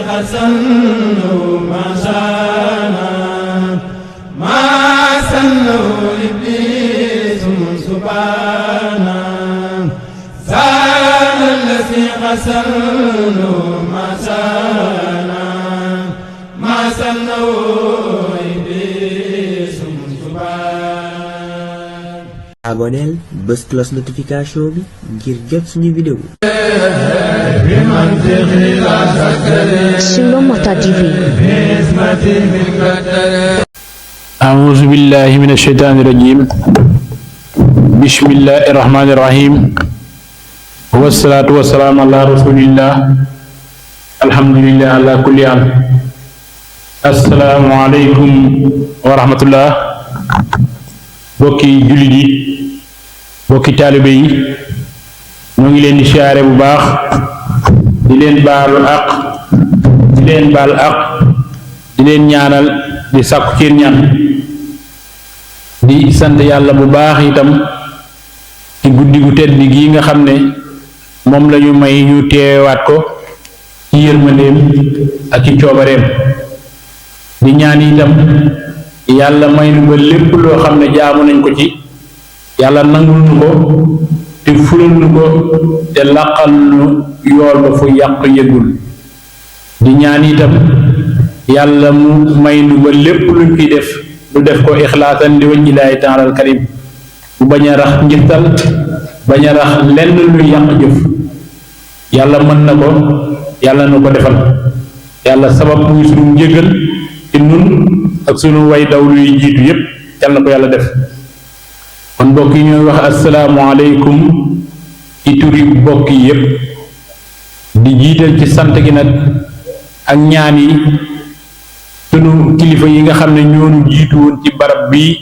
حسنوا ما شانا ما سنوا إبليس سبحانا زال الذي حسنوا ما شانا ما سنوا إبليس سبحانا. abonneel bës cloche notification bi ngir jot suñu vidéo. Suno Mota TV. أعوذ بالله من الشيطان الرجيم. بسم الله الرحمن الرحيم. والصلاة والسلام على رسول الله. الحمد لله على كل حال. السلام عليكم ورحمة الله. bokki jullit yi bokki taalibe yi ñoo ngi leen di siyaare bu baax di leen baalu àq di leen baal àq di leen ñaanal di sàkku ci ñaan di sant yàlla bu baax itam ci guddi gu tedd gi nga xam ne moom lañu may ñu teewaat ko ci yërmandeem ak ci coobareem di ñaan itam yàlla may nu ba lépp loo xam ne jaamu nañ ko ci yàlla nangul nu ko te fulal nu ko te laqal nu yool ba fu yàq yëgul di ñaan itam yàlla mu may nu ba lépp luñ ciy def lu def ko ixlaasan li wajhi llaahi ta'aalal karim bu bañ a rax njëttal bañ a rax lenn luy yàq jëf yàlla mën na ko yàlla nu ko defal yàlla sabab muy sunu njëgal ci nun ak sunu way dawlu yi jiitu yépp yal na ko yàlla def kon mbokk yi ñooy wax asalaamualeykum ci turi mbokk yi yépp di jiital ci sant gi nag ak ñaan yi sunu kilifa yi nga xam ne ñoonu jiitu woon ci barab bii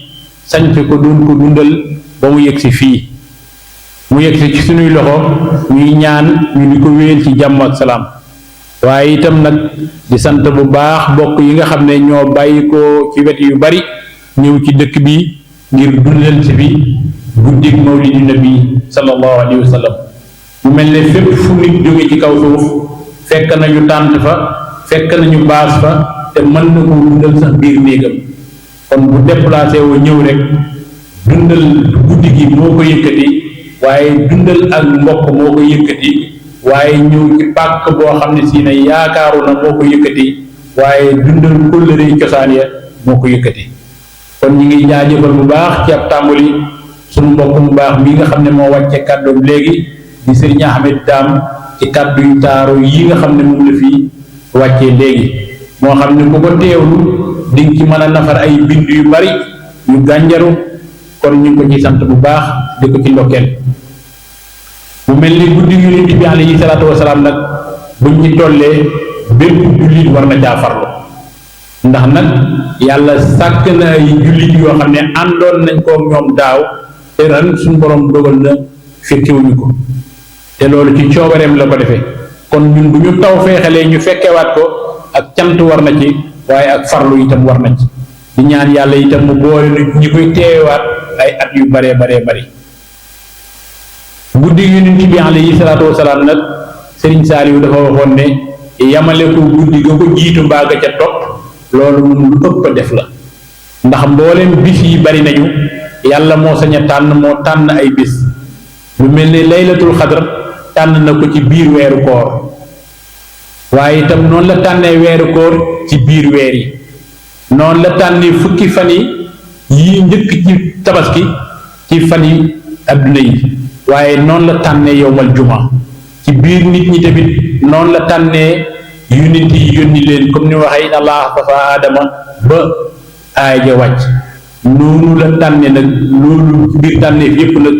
sañc ko doon ko dundal ba mu yegsi fii mu yegsi ci sunuy loxo ñuy ñaan ñu di ko wéel ci jàmm ak salaam waaye itam nag di sant bu baax bokk yi nga xam ne ñoo bàyyi ko ci wet yu bari ñëw ci dëkk bi ngir dundal si bi guddig mawlidi nabi sallallahu alayhi wa sallam mu mel ne fépp fu nit jóge ci kaw suuf fekk nañu tànt fa fekk nañu baas fa te mën na ko dundal sax biir néegam kon bu déplacé woo ñëw rek dundal guddi gi moo ko yëkkati waaye dundal ak mbokk moo ko yëkkati waaye ñëw ci pàkk boo xam ne si ne yaakaaru na moo ko yëkkati waaye dundal kóllëre cosaan ya moo ko yëkkati kon ñi ngi jaajëfal bu baax ci ab tàmbali suñu mbokk mu baax mi nga xam ne moo wàcce kàddoom léegi di Sëriñ Ahmed Dam ci kàddu yu taaru yi nga xam ne moom la fii wàccee léegi moo xam ne ku ko teewlu di nga ci mën a nafar ay bind yu bari yu gànjaru kon ñu ngi ko ci sant bu baax di ko ci ndokkeel mu mel ni guddi yonent bi alayhi salaatu wasalaam nag buñ ci tollee bépp jullit war na caa farlu ndax nag yàlla sàkk na ay jullit yoo xam ne àndoon nañ ko ñoom daaw te ren suñu borom dogal na fekkewuñu ko te loolu ci coobareem la ko defee kon ñun bu ñu taw feexalee ñu fekkewaat ko ak cant war na ci waaye ak farlu itam war na ci di ñaan yàlla itam mu boole na ñi koy teewaat ay at yu baree bari guddi yonent bi alayhi salaatu wasalaam nag Sëriñ Saaliw dafa waxoon ne yamale ko guddi ga ko jiitu mbaa ga ca topp loolu moom lu ëpp def la ndax mbooleem bis yi bari nañu yàlla moo sañ a tànn moo tànn ay bis lu mel ni laylatul xadar tànn na ko ci biir weeru koor waaye itam noonu la tànnee weeru koor ci biir weer yi noonu la tànnee fukki fan yi njëkk ci tabaski ci fan yi adduna yi waaye noonu la tànnee yowmal juma ci biir nit ñi tamit noonu la tànnee yonent yi yónni leen comme ni waxee inna allaha astafa aadama ba aaya ja wàcc noonu la tànnee nag loolu ci biir tànneef yépp nag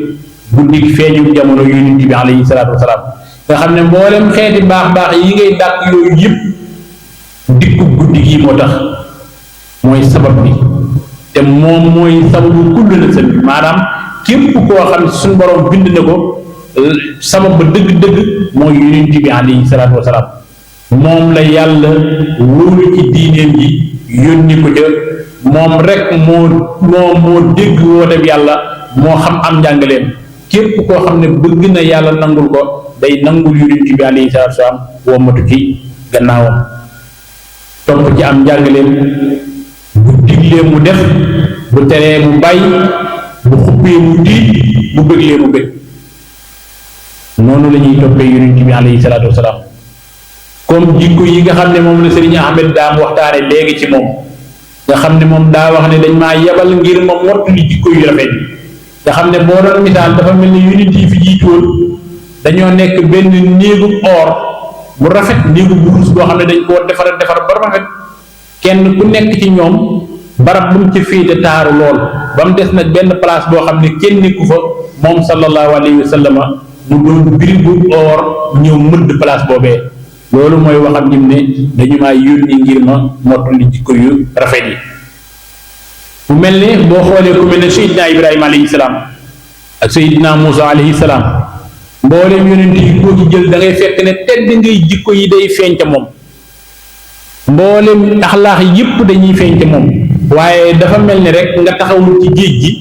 guddi feeñu jamono yonent bi alayhi salaatu wasalaam nga xam ne mboolem xeeti baax yi ngay dàq yooyu yépp dikku guddi gi moo tax mooy sabab bi te moom mooy sababu kullu na sa bi maanaam képp koo xam ne suñu borom bind na ko sabab ba dëgg-dëgg mooy yonent bi alayhi salaatu wasalaam moom la yàlla wóolu ci diineem ji yónni ko ca moom rek moo dégg woote bi yàlla moo xam am njàngaleem képp koo xam ne bëgg na yàlla nangul ko day nangul yonent bi alayhi salaatu wasalaam wommatu ci gannaawam topp ci am njàngaleem, bu diglee mu def, bu teree mu bàyyi, bu xubbee mu tiit, bu bëglee mu bëgg. noonu la ñuy toppee yonent bi alayhi salaatu wasalaam. comme jikko yi nga xam ne moom la Serigne Ahmed daam waxtaane léegi ci moom, nga xam ne moom daa wax ne dañ maa yebal ngir ma mottali jikko yu rafet yi, nga xam ne boo doon misaal dafa mel ni yonent yi fi jiitoon dañoo nekk benn néegu or bu rafet, néegu wurus boo xam ne dañ koo defar ba rafet, kenn ku nekk ci ñoom barab bu mu ci féete taaru lool, ba mu des nag benn place boo xam ne kenn nekku fa, moom sallallahu alayhi wa sallama mu doon birigu or ñëw mëdd place boobee. loolu mooy waxam jim ne dañu maa yónni ngir ma mottali jikko yu rafet yi. bu mel ne boo xoolee ku mel ne Seydina Ibrahima alayhi salaam ak Seydina Moussa alayhi salaam, mbooleem yonent yi koo ci jël da ngay fekk ne tedd ngay jikko yi day feeñ ca moom, mbooleem axlaax yépp dañuy feeñ ca moom. waaye dafa mel ni rek nga taxawlu ci géej gi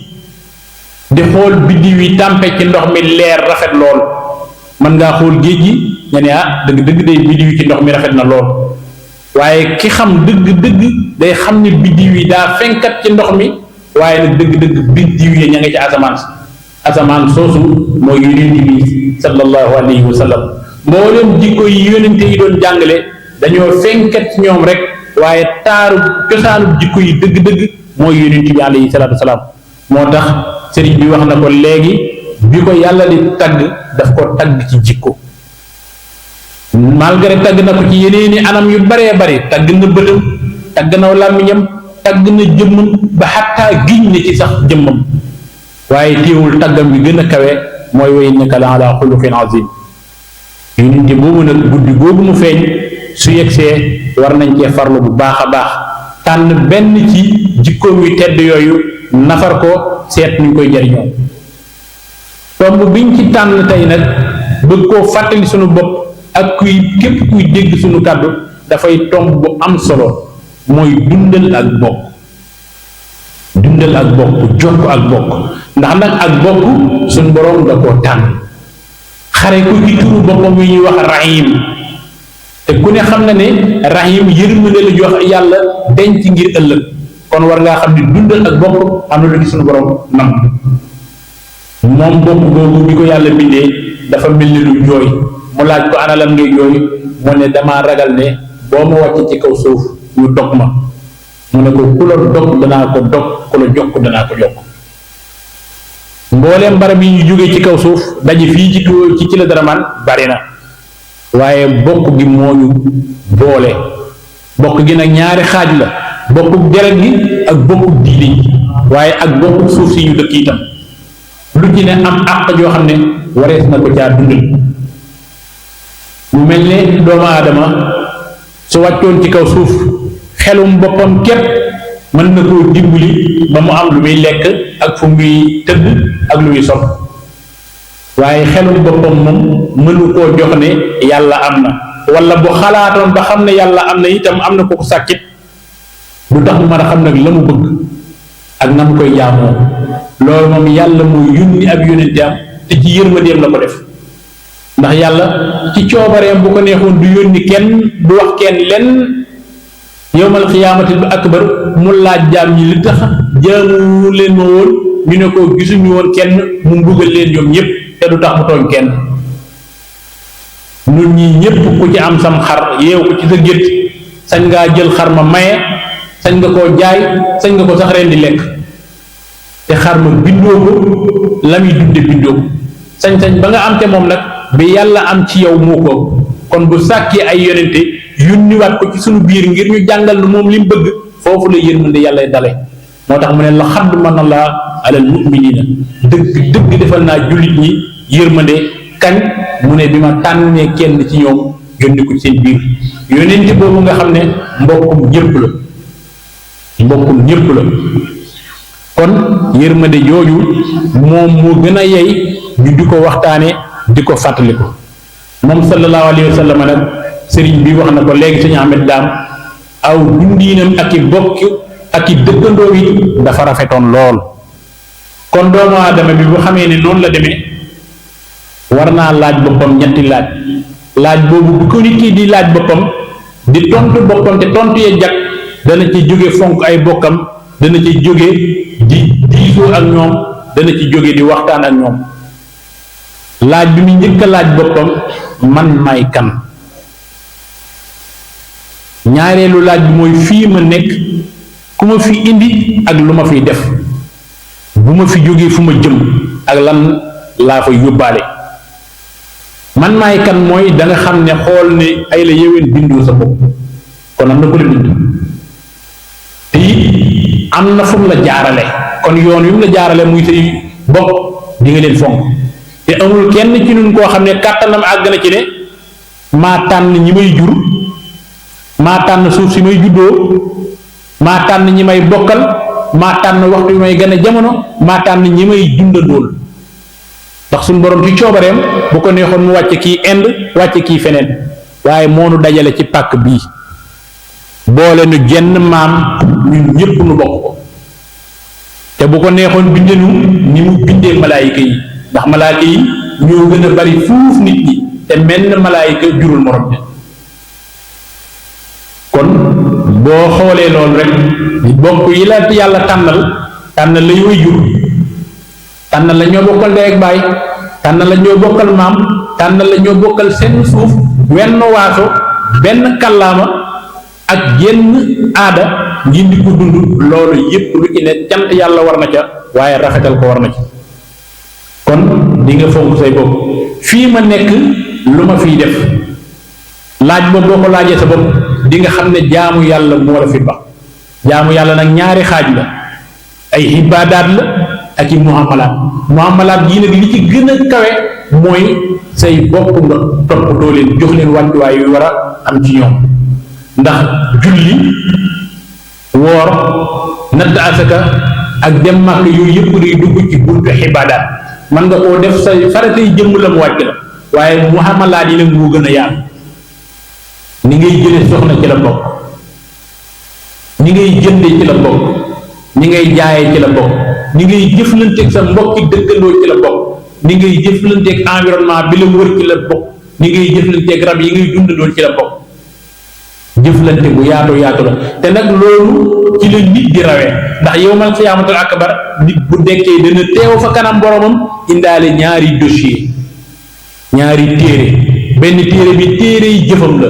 di xool biddiw yi tàmpe ci ndox mi leer rafet lool, mën ngaa xool géej gi nga ne dëgg day biddiw yi ci ndox mi rafet na lool, waaye ki xam dëgg day xam ne biddiw yi daa fenkat ci ndox mi, waaye nag dëgg biddiw yi ña nga ci asamaan soosu mooy yonent bi sallallahu alayhi wa sallam. mboolem jikko yi yonent yi doon jàngale dañoo fenkat ci ñoom rek, waaye taaru cosaanu jikko yi dëgg mooy yonent bi alayhi salaatu wasalaam. moo tax sëriñ bi wax na ko léegi, bi ko yàlla di tagg daf ko tagg ci jikko, malgré tagg na ko ci yeneeni anam yu baree bari, tagg na bëtam, tagg na làmmiñam, tagg na jëmmam, ba xattaa giñ ne ci sax jëmmam, waaye téewul taggam bi gën a kawe mooy wa innaka la ala xuluqin azim. yonent boobu nag guddi googu mu feeñ su yegsee war nañ cee farlu bu baax a baax, tànn benn ci jikkoom yu tedd yooyu nafar ko, seet nuñ koy jariñoo. tomb biñ ci tànn tey nag bëgg koo fàttali sunu bopp ak képp kuy dégg sunu kàddu, dafay tomb bu am solo, mooy dundal ak bokk. jokk ak bokk, ndax nag ak bokk suñ boroom da koo tànn xare ko ci turu boppam yi ñuy wax rahim, te ku ne xam na ne rahim yërmande la jox yàlla denc ngir ëllëg, kon war ngaa xam ne dundal ak bokk am na lu ci suñu borom nam. moom bokk boobu bi ko yàlla bindee dafa mel ni lu jooy, mu laaj ko ana lan ngay jooy, mu ne damaa ragal ne boo ma wàcce ci kaw suuf ñu dog ma. mu ne ko ku la dog danaa ko dog, ku la jokk danaa ko jokk. mbooleem barab yi ñu jógee ci kaw suuf daje fii ci la daramaan bari na, waaye bokk gi moo ñu boole. bokk gi nag ñaari xaaj la, bokkuk deret gi ak bokkuk diine gi, waaye ak bokkuk suuf si ñu dëkk itam. lu ci ne am àq joo xam ne warees na ko caa dundal. mu mel ne doomu aadama su wàccoon ci kaw suuf xelum boppam képp mën na koo dimbali ba mu am lu muy lekk ak fu muy tëdd ak lu muy sol, waaye xelum boppam moom mënu koo jox ne yàlla am na, wala bu xalaatoon ba xam ne yàlla am na itam am na ko sàkkit du tax mu mën a xam nag la mu bëgg ak na mu koy jaamoo. loolu moom yàlla mooy yónni ab yónnente am, te ci yërmandeem la ko def, ndax yàlla ci coobareem bu ko neexoon du yónni kenn, du wax kenn lenn. yowmal xiyaamatil akbar mu laaj jaam ñi li tax jaamu leen ma woon, ñu ne ko gisuñu woon kenn, mu mbugal leen ñoom ñëpp, te du tax mu tooñ kenn. ñun ñii ñëpp ku ci am sam xar yeew ko ci sa gétt, sañ ngaa jël xar ma maye, sañ nga koo jaay, sañ nga ko sax ren di lekk, te xar ma bindoo ko la muy dunde bindoo ko. sañ-sañ ba nga am te moom nag bi yàlla am ci yow moo ko. kon bu sàkkee ay yonente yónniwaat ko ci sunu biir ngir ñu jàngal nu moom li mu bëgg, foofu la yërmande yàlla dale. moo tax mu ne la xadd man allah alal muminina, dëgg defal naa jullit ñi yërmande. kañ mu ne bi ma tànnee kenn ci ñoom yónni ko ci seen biir, yonente boobu nga xam ne mbokkum ñépp la. kon yërmande jooju moom moo gën a yey ñu di ko waxtaane, di ko fàttali ko. moom sallallahu alayhi wa sallam nag sëriñ bi wax na ko léegi sëñ Ahmed Daam, aw dundiinam ak i bokk ak i dëkkandoo yi dafa rafetoon lool. kon doomu aadama bi bu xamee ne noonu la demee, war naa laaj boppam ñetti laaj. laaj boobu bu ko nit ki di laaj boppam di tontu boppam te tontu ya jag dana ci jóge fonk ay bokkam, dana ci jóge di diisoo ak ñoom, dana ci jóge di waxtaan ak ñoom. laaj bi mu njëkk a laaj boppam man may kan. ñaareelu laaj bi mooy fii ma nekk ku ma fi indi ak lu ma fiy def, bu ma fi jógee fu ma jëm ak lan laa fa yóbbaale. man maay kan mooy da nga xam ne xool ne ay la yéwén bindoo sa bopp, kon am na ko la bind te it am na fu mu la jaarale, kon yoon wi mu la jaarale muy say bopp di nga leen fonk. te amul kenn ci ñun koo xam ne kàttanam àgg na ci ne maa tànn ñi may jur, maa tànn suuf si may juddoo, maa tànn ñi may bokkal, maa tànn waxtu bi may gën a jamono, maa tànn ñi may dundandool. ndax suñu borom ci coobareem bu ko neexoon mu wàcce kii Inde wàcce kii feneen, waaye moo nu dajale ci pàkk bii boole nu jenn maam ñun ñépp nu bokk ko. te bu ko neexoon bindenu ni mu bindee malaayika yi, ndax malaayika yi ñoo gën a bari fuuf nit ñi te menn malaayika jurul morom bi. kon boo xoolee loolu rek bokk yi la yàlla tànnal la yooy jur, tànnal la ñoo bokkal ndey ak baay, tànnal la ñoo bokkal maam, tànnal la ñoo bokkal seen suuf, wenn waaso, benn kàllaama ak yenn aada ngir di ko dund. loolu yépp lu ci ne cant yàlla war na ca, waaye rafetal ko war na ci. kon di nga fonk say bopp. fii ma nekk lu ma fiy def, laaj boobu boo ko laajee sa bopp di nga xam ne jaamu yàlla moo la fi ba. jaamu yàlla nag ñaari xaaj la, ay ibaadaat la ak i muamalaat yii nag li ci gën a kawe mooy say bopp nga toppatoo leen, jox leen wàccuwaay yu war a am ci ñoom. ndax julli, woor, natt asaka ak dem màkk yooyu yëpp day dugg ci buntu ibaadaat. man nga koo def say faratay jëmm la mu wàcc la, waaye muamalaat yi nag moo gën a yaatu. ni ngay jëlee soxna ci la bokk, ni ngay jëndee ci la bokk, ni ngay jaayee ci la bokk, ni ngay jëflanteeg sa mbokki dëkkandoo ci la bokk, ni ngay jëflanteeg environnement bi la wër ci la bokk, ni ngay jëflanteeg rab yi ngay dundandoo ci la bokk. jëflante bu yaatu la te nag loolu ci la nit di rawee. ndax yawmal xiyaamatul akbar nit bu dekkee dana teew fa kanam boromam indaale ñaari dossier, ñaari téere. benn téere bi téere yi jëfam la,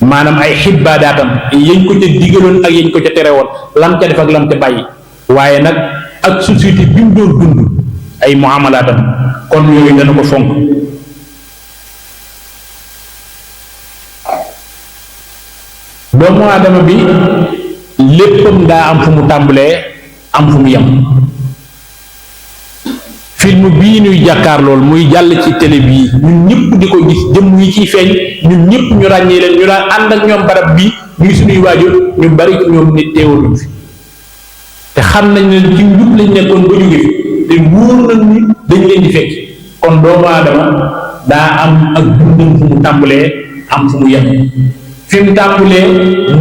maanaam ay xibaadaatam yañ ko ca digaloon ak yañ ko ca tere woon, lam ca def ak lam ca bàyyi, waaye nag ak société bi mu doon dund ay muamalaatam. kon yooyu dana ko fonk. doomu aadama bi léppam daa am fu mu tàmbalee am fu mu yem. film bii ñuy jàkkaar lool muy jàll ci télé bii ñun ñëpp di ko gis, jëmm yi ciy feeñ ñun ñëpp ñu ràññee leen, ñu daan ànd ak ñoom barab bii ñuy suñuy waajur, ñu bari ñoom nit teewatuñ fi te xam nañ ne ci njub lañ nekkoon ba jóge fi te wóor nañ ni dañ leen di fekk. kon doomu aadama daa am ak dundam fu mu tàmbalee am fu mu yem. fi mu tàmbalee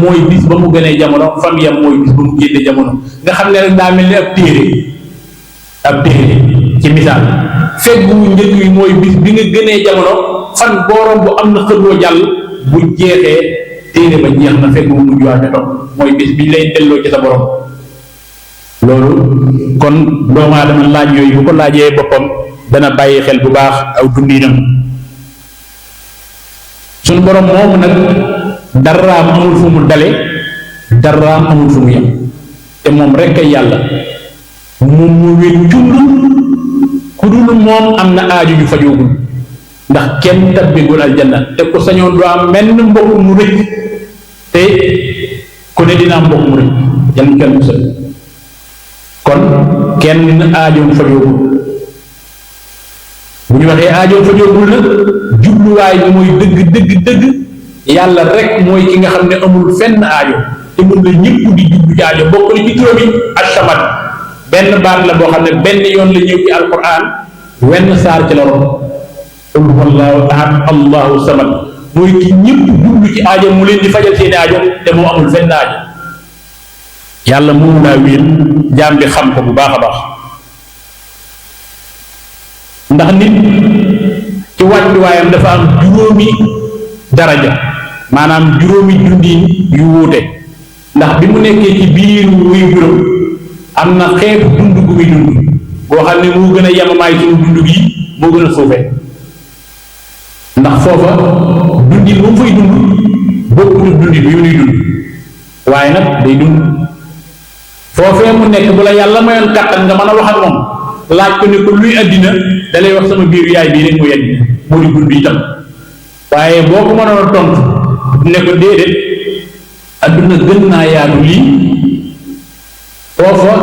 mooy bis ba mu gënee jamono, fa mu yem mooy bis ba mu génne jamono. nga xam ne rek daa mel ni ab téere ci misaal. fekk bu njëkk yi mooy bis bi nga gënee jamono, fan boorom bu am na xëloo jàll, bu jeexee téere ba jeex na, fekk bu mujj waa ca topp mooy bis bi lay delloo ci sa borom. loolu kon doomu aadama laaj yooyu bu ko laajee boppam dana bàyyi xel bu baax aw dundinam. suñu borom moomu nag daraam amul fu mu dale, daraam amul fu mu yem, te moom rekk ay yàlla. moom mu wéet cund, ku dul moom am na aaju ju fajoogul, ndax kenn tabbigul aljanna. te ku sañoon du am menn mbokk mu rëcc, te ku ne dina am mbokk mu rëcc, yan kenn musal. kon kenn aajoom fajoogul. bu ñu waxee aajoom fajoogul nag jubluwaay bi mooy dëgg yàlla rek mooy ki nga xam ne amul fenn aajo, te mun la ñëpp di jublu ci aajo. bokk na ci turam yi as-samad, benn baat la boo xam ne benn yoon la ñëw ci alquran, wenn saar ci la ron. qul huwallahu ahad allahu samad, mooy ki ñëpp jublu ci aajo mu leen di fajal seeni aajo te moo amul fenn aajo. yàlla moomu laa wéet jaam bi xam ko bu baax a baax. ndax nit ci wàccuwaayam dafa am juróomi daraja. maanaam juróomi dundin yu wuute ndax bi mu nekkee ci biir wuy juróom am na xeetu dund gu muy dund boo xam ne moo gën a yemamaay suñu dund gi moo gën a suufe ndax foofa dundin bu mu fay dund bokkul dundin bi mu nuy dund waaye nag day dund foofee mu nekk bu la yàlla mayoon kàttan nga mën a wax ak moom laaj ko ne ko luy àddina da lay wax sama biiru yaay bii rek muy àddina moo di dund itam waaye boo ko mënoon a tontu ne ko déedéet àdduna gën naa yaatu lii foofa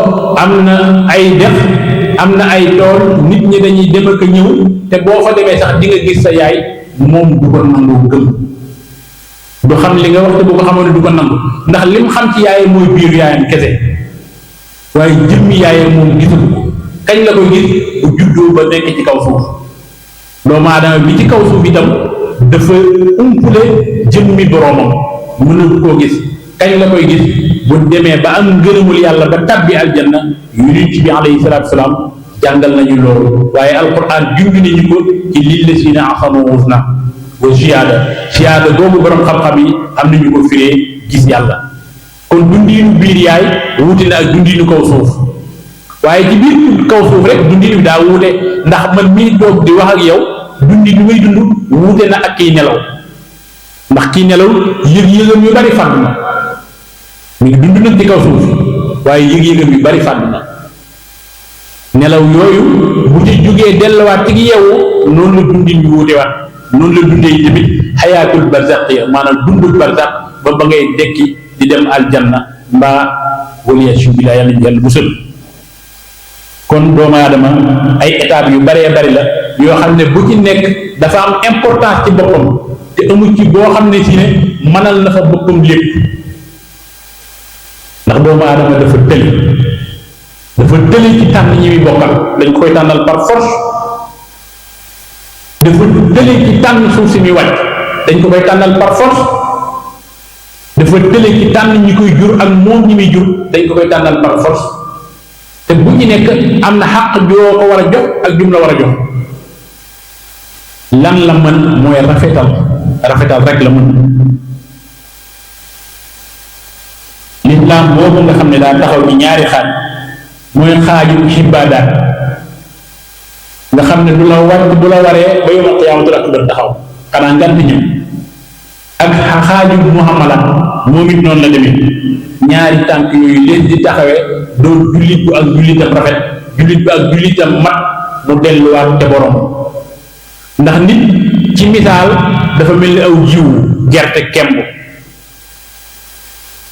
am na ay dex am na ay tool nit ñi dañuy dem ak a ñëw te boo fa demee sax di nga gis sa yaay moom du ko nangu gëm du xam li nga wax te bu ko xamoon ne du ko nangu ndax lim xam ci yaayam mooy biiru yaayam kese waaye jëmmi yaayam moom gisatu ko kañ la koy gis bu juddoo ba nekk ci kaw suuf doomu aadama bi ci kaw suuf itam dafa umpule jëmmi boroomam mënul koo gis kañ la koy gis bu demee ba am ngërëmul yàlla ba tabbi aljanna yonent bi alayhi salaatu salaam jàngal nañu loolu waaye alquran junj nañu ko ci lillazina ahsanu husna wa ziyaada boobu borom xam-xam yi am nañu ko firee gis yàlla kon dundiinu biir yaay wuute na ak dundiinu kaw suuf waaye ci biir kaw suuf rek dundin bi daa wuute ndax man mii toog di wax ak yow dundi bi may dund wuute na ak kiy nelaw ndax kiy nelaw yëg-yëgam yu bari fàdd na mi ngi dund nag ci kaw suuf waaye yëg-yëgam yu bari fàdd na nelaw yooyu bu ci jógee delluwaat ci yeewu noonu la dundin bi wuute waat noonu la dundee tamit xayaatul barzaq ya maanaam dundul barzaq ba ba ngay dekki di dem aljanna mbaa waliyasu billah yàlla musal kon doomu aadama ay étapes yu baree bari la yoo xam ne bu ci nekk dafa am importance ci boppam te amu ci boo xam ne si ne mënal na fa boppam lépp ndax doomu aadama dafa tëli ci tànn ñi muy bokkal dañ koy tànnal par force dafa tëli ci tànn suuf si muy wàcc dañ ko koy tànnal par force dafa tëli ci tànn ñi koy jur ak moom ñi muy jur dañ ko koy tànnal par force te bu ñu nekk am na xàq joo ko war a jox ak jum la war a jox lan la mën mooy rafetal rek la mën lislaam boobu nga xam ne daa taxaw ci ñaari xaaj mooy xaaju xibaadaat nga xam ne du la war bu la waree ba yawmal qiyaamatul akbar taxaw xanaa ngant ñëw ak xaaju muhamalaat moom it noonu la demee ñaari tànk yooyu leen di taxawee doon jullit bu ak jullitam rafet jullit bu ak jullitam mat mu delluwaat te borom ndax nit ci misaal dafa mel ni aw jiwu gerte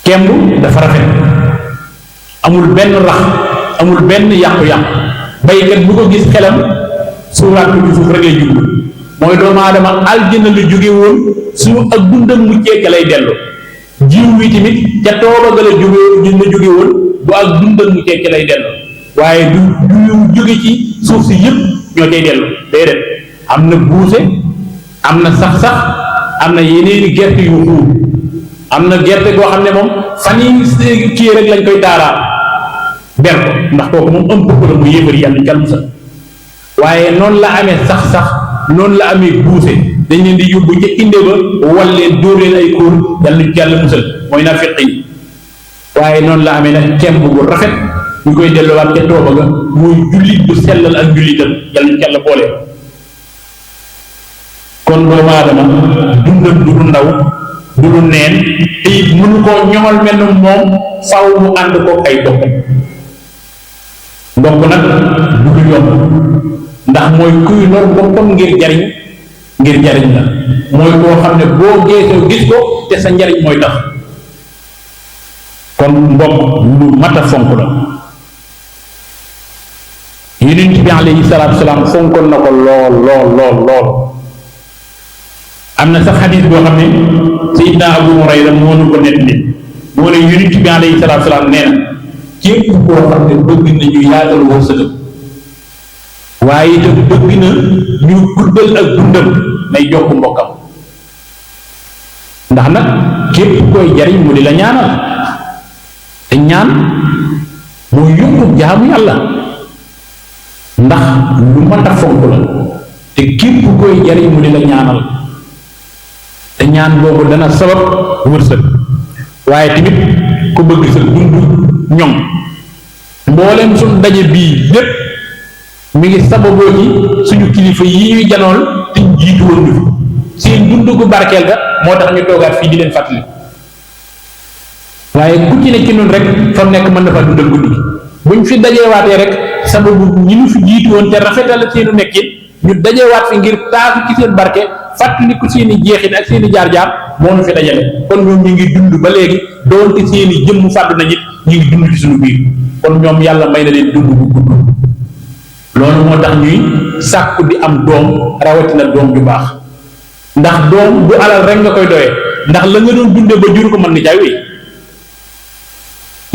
kemb dafa rafet amul benn rax amul benn yàqu-yàqu baykat bu ko gis xelam suuraat ko ci suuf rek lay jublu mooy doomu aadama aljana la jóge woon su ak dundam muccee ca lay dellu jiw wi tamit ca tooba ga la jóge woon bu ak dundam muccee ca lay dellu waaye du jóge ci suuf si yëpp ñoo cay dellu déedéet am na buuse am na sax-sax am na yeneeni gerte yu xuur am na gerte goo xam ne moom fan yi kii rek lañ koy daaraa ber ko ndax kooku moom am pëpp la mu yéefar yàlla cal sa waaye noonu la amee sax-sax noonu la amee buuse dañ leen di yóbbu ca inde ba wal leen dóor leen ay kóor yàlla musal mooy naa fiq yi waaye noonu la amee nag kemb bu rafet ñu koy delluwaat ca tooba ga mooy jullit bu sellal ak jullitam yàlla boole kon doomu aadama dundam du lu ndaw du lu neen te it mënu koo ñoŋal mel ni moom faw mu ànd ko ay dokk ndokk nag du lu yomb ndax mooy kuy lor boppam ngir jariñ la mooy koo xam ne boo geesoo gis ko te sa njariñ mooy tax kon mbokk lu mat a fonk la yonent bi alayhi salaatu salaam fonkoon na ko lool am na sax xadis boo xam ne Seydina Abu Hurayra moo nu ko nettali moo ne yonent bi alayhi salaatu salaam nee na képp koo xam ne bëgg na ñu yaatal wërsëgam waaye itam bëgg na ñu guddal ak dundam nay jokk mbokkam ndax nag képp koy jariñ mu di la ñaanal te ñaan mooy yokku jaamu yàlla ndax lu mat a fonk la te képp koy jariñ mu di la ñaanal te ñaan boobu dana sabab wërsëg waaye tamit ku bëgg sa dund ñoŋ mbooleem suñ daje bii lépp mi ngi sababoo ci suñu kilifa yi ñuy janool te jiitu woon ñu fi seen dund gu barkeel ga moo tax ñu toogaat fii di leen fàttali waaye ku ci ne ci noonu rek fa nekk mën na faa dundal guddi gi buñ fi dajeewaatee rek sababu ñi ñu fi jiitu woon te rafetal seenu nekkin ñu dajeewaat fi ngir taasu ci seen barke fàttaliku seeni jeexit ak seeni jaar-jaar moo nu fi dajale kon ñoom ñu ngi dund ba léegi doonte seeni jëmm fàddu na ñit ñu ngi dund ci suñu biir kon ñoom yàlla may na leen dund bu gudd loolu moo tax ñuy sàkku di am doom rawatina doom ju baax ndax doom bu alal rek nga koy doyee ndax la nga doon dunde ba jur ko mën nga jaay wéy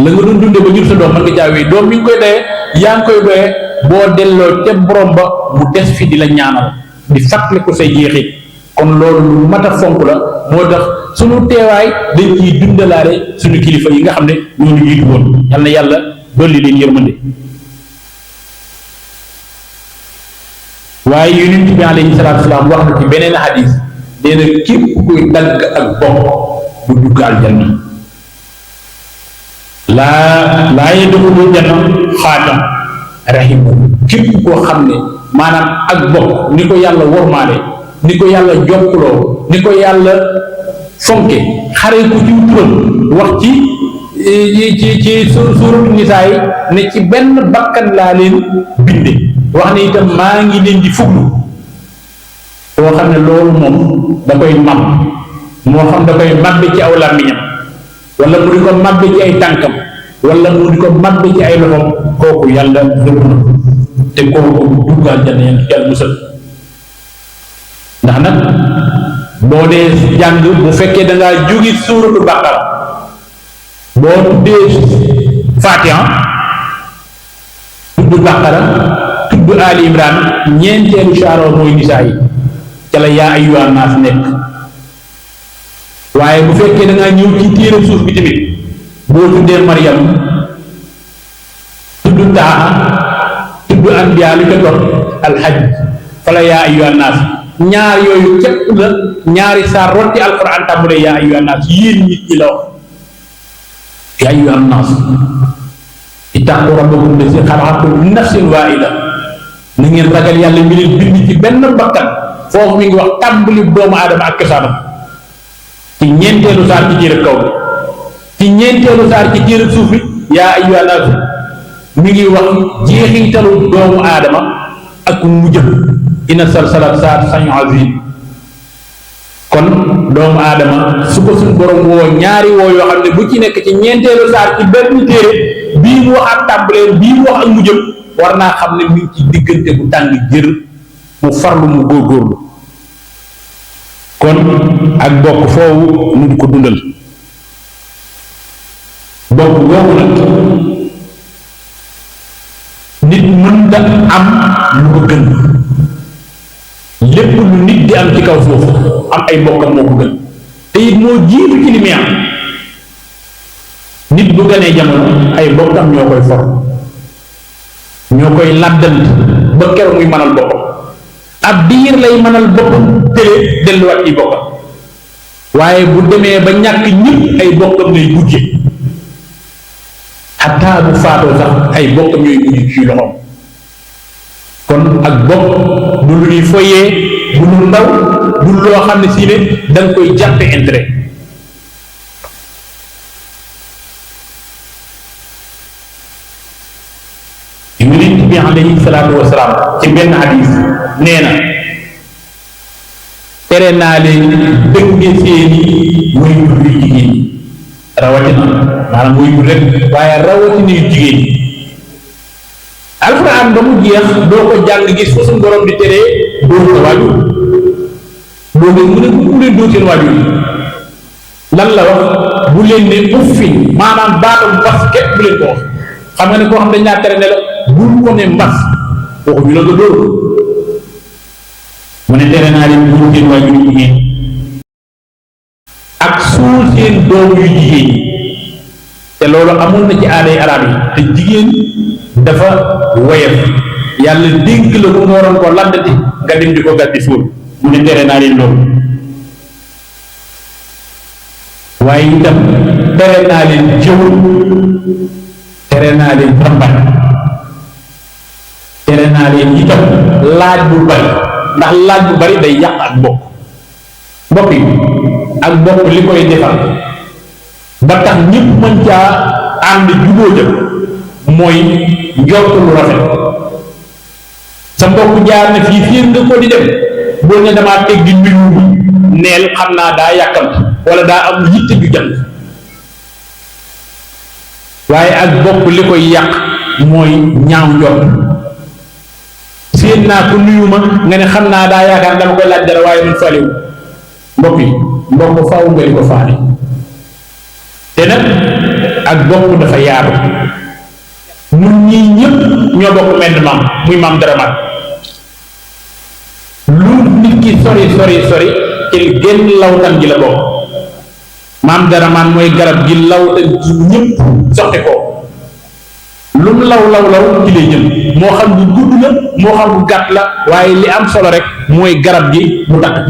la nga doon dunde ba jur sa doom mën nga jaay wéy doom mi ngi koy doyee yaa ngi koy doyee boo delloo te borom ba mu des fi di la ñaanal di fàttaliku say jeexit kon loolu lu mat a fonk la moo tax suñu teewaay dañ ciy dundalaale suñu kilifa yi nga xam ne ñoo ñu jiitu woon yal na yàlla dolli leen yërmande waaye yonent bi alayhi salaatu salaam wax na ci beneen hadis nee na képp kuy dagg ak bokk bu dugg aljanna laa yadxulu janna xaatam rahimu képp koo xam ne maanaam ak bokk ni ko yàlla wormaale ni ko yàlla jokkuloo ni ko yàlla fonke xare ko ci turam wax ci suuratu nisaa yi ne ci benn bakkan laa leen binde wax ne itam maa ngi leen di fuglu boo xam ne loolu moom da koy mam moo xam da koy màbbe ci aw làmmiñam wala mu di ko màbbe ci ay tànkam wala mu di ko màbbe ci ay loxom kooku yàlla rëbb na te kooku duggaal janna yàlla musal ndax nag boo dee jàng bu fekkee da ngaa jógi suuratu baqara boo tuddee fatiha tudd baqara tudd ali imran ñeenteelu saaro mooy nisaa yi ca la yaa ayyuhan naas nekk waaye bu fekkee da ngaa ñëw ci téere suuf bi tamit boo tuddee maryam tudd taaha tudd anbiya lu ca topp alxaj fa la yaa ayyuhan naas ñaar yooyu képp la ñaari saar rotti alquran tàmbulee yaa ayyuhan naas yéen nit ñi la wax yaa ayyuhan naas ittaqu rabbakum allazi xalaqakum min nafsin waahida na ngeen ragal yàlla mi leen bind ci benn bakkan foofu mi ngi wax tàmbali doomu aadama ak cosaanam ci ñeenteelu saar ci téereb kaw bi ci ñeenteelu saar ci téereb suuf bi yaa ayyuhan naas mi ngi wax jeexitalu doomu aadama ak mujjam inna salsalat saat sañu azim kon doomu aadama su ko suñ borom woo ñaari woo yoo xam ne bu ci nekk ci ñeenteelu saar ci benn téere bii mu wax ak tàmbaleen bii mu wax ak mujjam war naa xam ne mi ngi ci diggante bu tàng jër mu farlu mu góorgóorlu kon ak bokk foofu nu di ko dundal bokk googu nag nit mën da am lu ko gën lépp lu nit di am ci kaw foofu am ay bokkam moo ko gën te it moo jiitu ci li muy am nit bu gënee jamono ay bokkam ñoo koy for ñoo koy làddant ba keroog muy mënal boppam ab diir lay mënal boppam tële delluwaat ci bokkam waaye bu demee ba ñàkk ñëpp ay bokkam lay mujje xataa bu faatoo sax ay bokkam ñooy mujj ci loxoom kon ak bokk du lu ñuy foyee bu lu ndaw du loo xam ne si ne da nga koy jàppe intérêt yonent bi alayhi salaatu wasalaam ci benn hadis nee na tere naa leen dënge seeni waajur yu jigéen ñi rawatina maanaam waajur rek waaye rawatina yu jigéen ñi alxuraan ba mu jeex doo ko jàng gis fa suñu borom di teree dóor sa waajur doo leen mu ne bu leen dóor seen waajur yi lan la wax bu leen ne uffin maanaam baatam mbas képp bu leen ko wax xam nga ne koo xam dañ laa tere ne la bul ko ne mbas waxuñu la nga dóor mu ne tere naa leen dóor seen waajur yu jigéen ak suul seen doom yu jigéen ñi te loolu amul na ci aaday arab yi te jigéen dafa woyof yàlla dénk la ko nga waroon ko laddati nga dem di ko gàtti suul mu ne tere naa leen loolu waaye itam tere naa leen jëw, tere naa leen rambañ, tere naa leen itam laaj bu bari, ndax laaj bu bari day yàq ak bokk. mbokk yi ak bokk li koy defar ba tax ñëpp mën caa ànd jubóo jëm mooy njort lu rafet. sa mbokk jaar na fii fii nga ko di dem, boo ne damaa teg di nuyu neel xam naa daa yàkkamti wala daa am yitte ju jant. waaye ak bokk li koy yàq mooy ñaaw njort. séen naa ko nuyu ma nga ne xam naa daa yaakaar dama koy laaj dara waaye man faliwu. mbokk yi mbokk faaw nga di ko faale. te nag ak bokk dafa yaatu. ñun ñii ñëpp ñoo bokk menn maam muy maam dara mat. lu nit ki sori ci génn lawtan gi la bokk. maam dara maan mooy garab gi lawtan gi ñëpp soxti ko. lu mu law ci lay jëm, moo xam bu gudd la moo xam bu gàtt la, waaye li am solo rek mooy garab gi mu takk.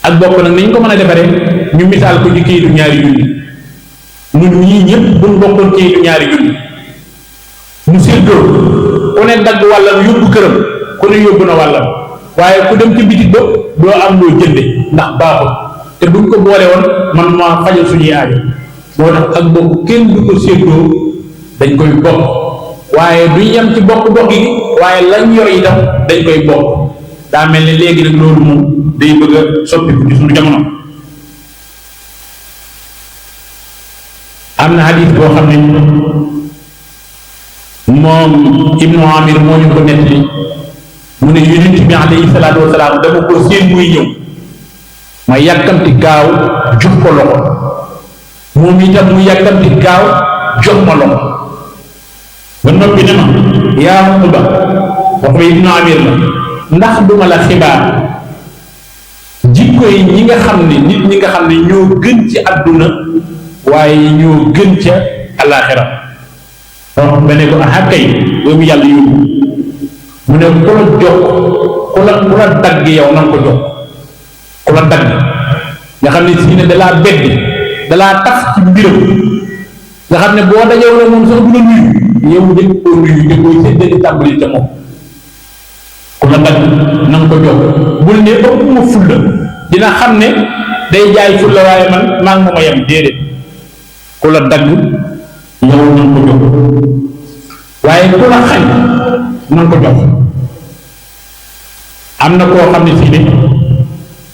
ak bokk nag ni ñu ko mën a defaree ñu misaal ko ci kayitu ñaari junni. ñun ñii ñëpp buñ bokkoon kayitu ñaari junni mu séddoo ku ne dagg wàllam yóbbu këram, ku ne yóbbu na wàllam, waaye ku dem ci bitig ba doo am loo jënde ndax baaxul. te buñ ko boole woon man maa fajal suñuy aajo. moo tax ak bokk kenn du ko séddoo, dañ koy bokk. waaye duñ yem ci bokk gi, waaye lañ yor itam dañ koy bokk. daa mel ni léegi nag loolu moom day bëgg a soppiku ci suñu jamono. am na hadith boo xam ne moom Ibnu Amir moo ñu ko nettali mu ne yonent bi alayhi salaatu wasalaam dama ko seen muy ñëw ma yàkkamti gaaw jox ko loxo, moom itam mu yàkkamti gaaw jox ma loxo ba noppi ne ma yaa Uba, wax ba Ibnu Amir la, ndax duma la xibaar jikko yi ñi nga xam ne nit ñi nga xam ne ñoo gën ci àdduna waaye ñoo gën ca àllaaxira. wax ba ne ko ah kay boobu yàlla yóbbu mu ne ku la jokk ku la dagg yow na nga ko jokk. ku la dagg nga xam ne si ne dalaa bedd dalaa tax ci mbiram nga xam ne boo dajoo la moom sax bu la nuyu yow njëkk koo nuyu nga koy séddale tàmbali ca moom. ku la dagg na nga ko jokk bul ne ëpp ma fulla, dina xam ne day jaay fulla waaye man maa ngi ma yem déedéet. ku la dagg yow na nga ko jokk, waaye ku la xañ na nga ko jox. am na koo xam ne si ne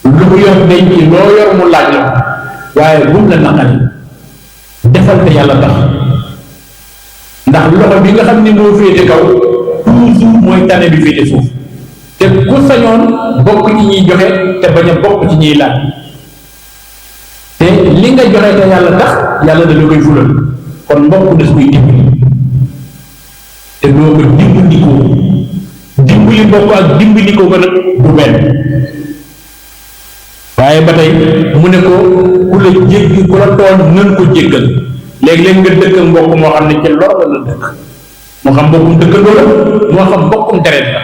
lu mu yor day ci loo yor mu laaj la, waaye bum la naqari defal te yàlla tax, ndax loxo bi nga xam ne moo féete kaw toujours mooy tane bi féete suuf. te ku sañoon bokk ci ñuy joxe te bañ a bokk ci ñuy laaj. te li nga joxe te yàlla tax yàlla da la koy fulal. kon mbokk des koy dimbali te doo ko dimbandikoo. dimbali mbokk ak dimbandikoo ko nag du benn. waaye ba tey mu ne ko ku la jéggi ku la tooñ nën ko jéggal. léeg-léeg nga dëkk mbokk moo xam ne ci lor la la dëkk, moo xam mbokkum dëkkandoo la moo xam mbokkum deret la,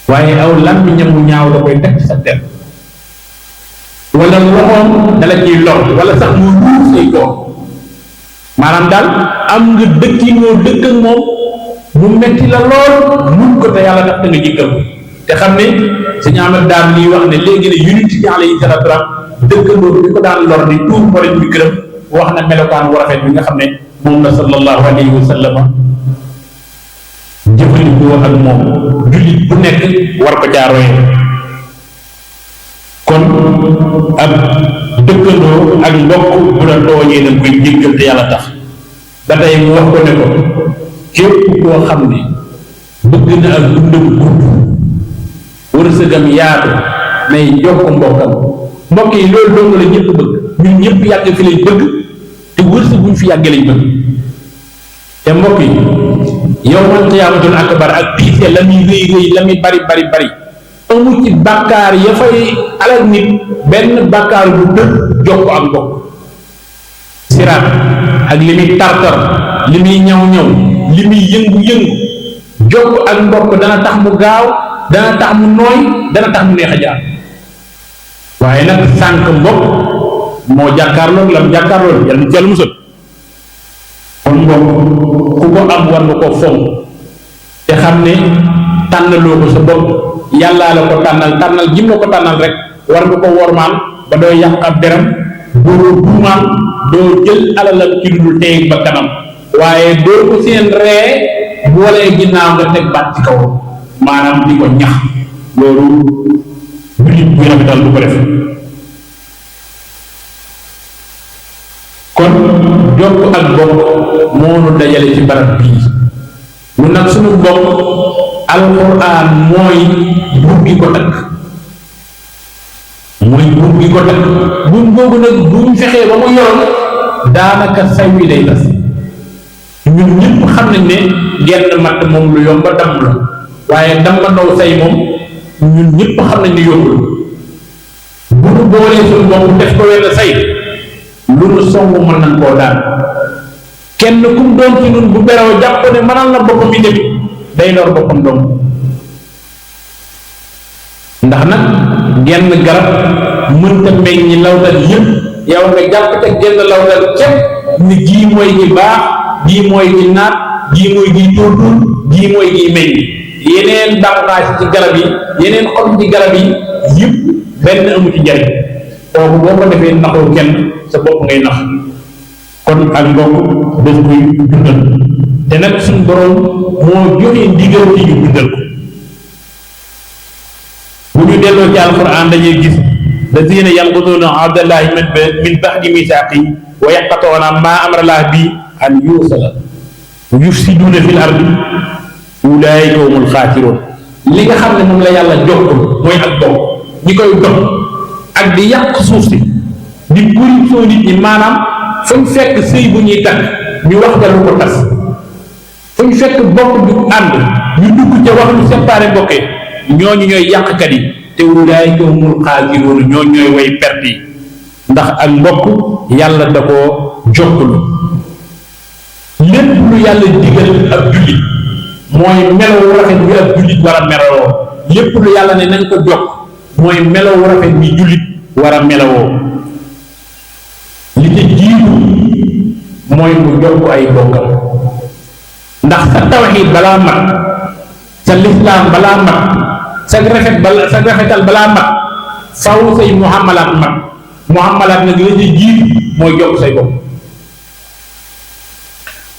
waaye aw làmmiñam mu ñaaw da koy teg ci sa der, wala loxoom dala ciy lor wala sax mu ruur say doom. maanaam daal am nga dëkkinoo dëkk ak moom mu metti la lool mun ko te yàlla tax te nga jéggal ko. te xam ne sëñ Ahmad daan lii wax ne léegi ne yonent bi alayhi salaatu wa salaam dëkkandoo bi ko daan lor di tuur mboolem bi këram wax na melokaan wu rafet bi nga xam ne moom la sallallahu alayhi wa sallam jëfandikoo ak moom jullit bu nekk war ko jaarooye. kon ab dëkkandoo ak mbokk bu la tooñee dañ koy jéggal te yàlla tax. ba tey mu wax ko ne ko képp koo xam ne bëgg na ak dundam gudd wërsëgam yaatu nay jokk mbokkam. mbokk yi loolu dong la ñëpp bëgg, ñun ñëpp yàgg fi lañ bëgg te wërsëg buñ fi yàggee lañ bëgg. te mbokk yi yawmal qiyaamatul akbar ak tiise la muy rëy rëy la muy bari bari bari amu ci bàkkaar ya fay alal nit benn bàkkaar bu dëkk jokk ak mbokk. siraat ak li muy tartar li muy ñaw ñaw li muy yëngu-yëngu jokk ak mbokk dana tax mu gaaw, dana tax mu nooy, dana tax mu neex a jaar. waaye nag sànq mbokk moo jàkkaarloog lam jàkkaarloog yàlla ci yàlla musal. kon mbokk ku ko am war nga ko fonk te xam ne tànnaloo ko sa bopp yàllaa la ko tànnal jim la ko tànnal rek war nga ko wormaal ba doo yàq ab deram doo duumaal doo jël alalam ci lu dul teeg ba kanam waaye doo ko seen ree boolee ginnaaw nga teg baat ci kaw maanaam di ko ñax loolu jullit bu rafetal du ko def. kon jokk ak bokk moo nu dajale ci barab bii lu nag suñu bokk alxuraan mooy buum gi ko takk buum googu nag buum fexee ba mu yoroon daanaka say wi lay tas ñun ñëpp xam nañ ne genn matt moom lu yomba damm la waaye dama ndaw say moom ñun ñëpp xam nañ ne yombul bu nu boolee suñu bopp def ko wenn say lu nu songu mën nañ koo daan kenn kum doon ci nun bu beroo jàpp ne mënal na boppam yi tamit day lor boppam doom ndax nag genn garab mënta meññi lawdal yëpp yow nga jàpp te genn lawdal képp ni gii mooy gi baax gii mooy gi naat gii mooy gi tóortóor gii mooy gi meññ yeneen bànqaas ci garab yi yeneen xob ci garab yi yëpp benn amu ci njariñ kooku boo ko defee naxoo kenn sa bopp ngay nax kon ak mbokk dañ koy dundal te nag suñ borom moo joxe ndigal ci ñu dundal ko bu ñu delloo ci alquran dañuy gis lazina yanquduuna ahdallahi min ba'di misaaqi wa yaqta'uuna maa amara llaahu bihi an yuusala yufsiduuna fil ardi ulaa'ika humul xaasiruun li nga xam ne moom la yàlla jokkul mooy ak bokk ñi koy dox ak di yàq suuf si di corruption nit ñi maanaam fu ñu fekk sëy bu ñuy takk ñu wax nga lu ko tas fu ñu fekk bokk du ànd ñu dugg ca wax lu séparé bokkee ñooñu ñooy yàqkat yi te ulaa'ika humul xaasiruun ñooñu ñooy way perte yi ndax ak mbokk yàlla da koo jokkulu lépp lu yàlla digal ab jullit mooy melow rafet bi ab jullit war a melowoo lépp lu yàlla ne nañ ko jokk mooy melow rafet bi jullit war a melowoo li ci jiitu mooy mu jokk ay bokkam ndax sa tawxiid balaa mat sa lislaam balaa mat sa rafetal balaa mat faw say muhammalaat mat muhammalaat nag la ci jiitu mooy jokk say bopp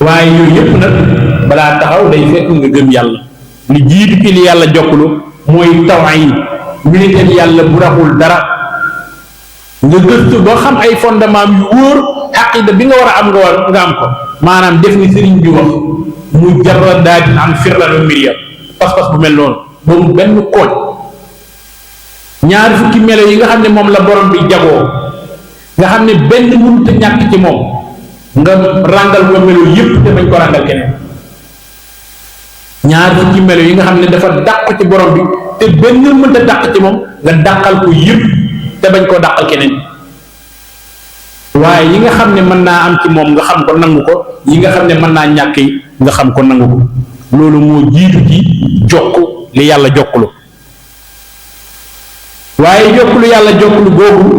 waaye yooyu yëpp nag balaa taxaw day fekk nga gëm yàlla li jiitu ci li yàlla jokkulu mooy tawxiid militeen yàlla bu raxul dara nga gëstu ba xam ay fondement yu wóor aqida bi nga war a am nga am ko maanaam def ni sëriñ bi wax mu jarradaatin an firranu miriya pas-pas bu mel noonu boobu benn kooj ñaari fukki melo yi nga xam ne moom la borom bi jagoo nga xam ne benn mënut a ñàkk ci moom nga ràngal ko melo yépp te bañ ko ràngal keneen ñaari fukki melo yi nga xam ne dafa dàq ci borom bi te benn mënut a dàq ci moom nga dàqal ko yépp te bañ koo dàqal keneen waaye yi nga xam ne mën naa am ci moom nga xam ko nangu ko yi nga xam ne mën naa ñàkk yi nga xam ko nangu ko loolu moo jiitu ci jokk li yàlla jokkulu waaye jokkulu yàlla jokkulu boobu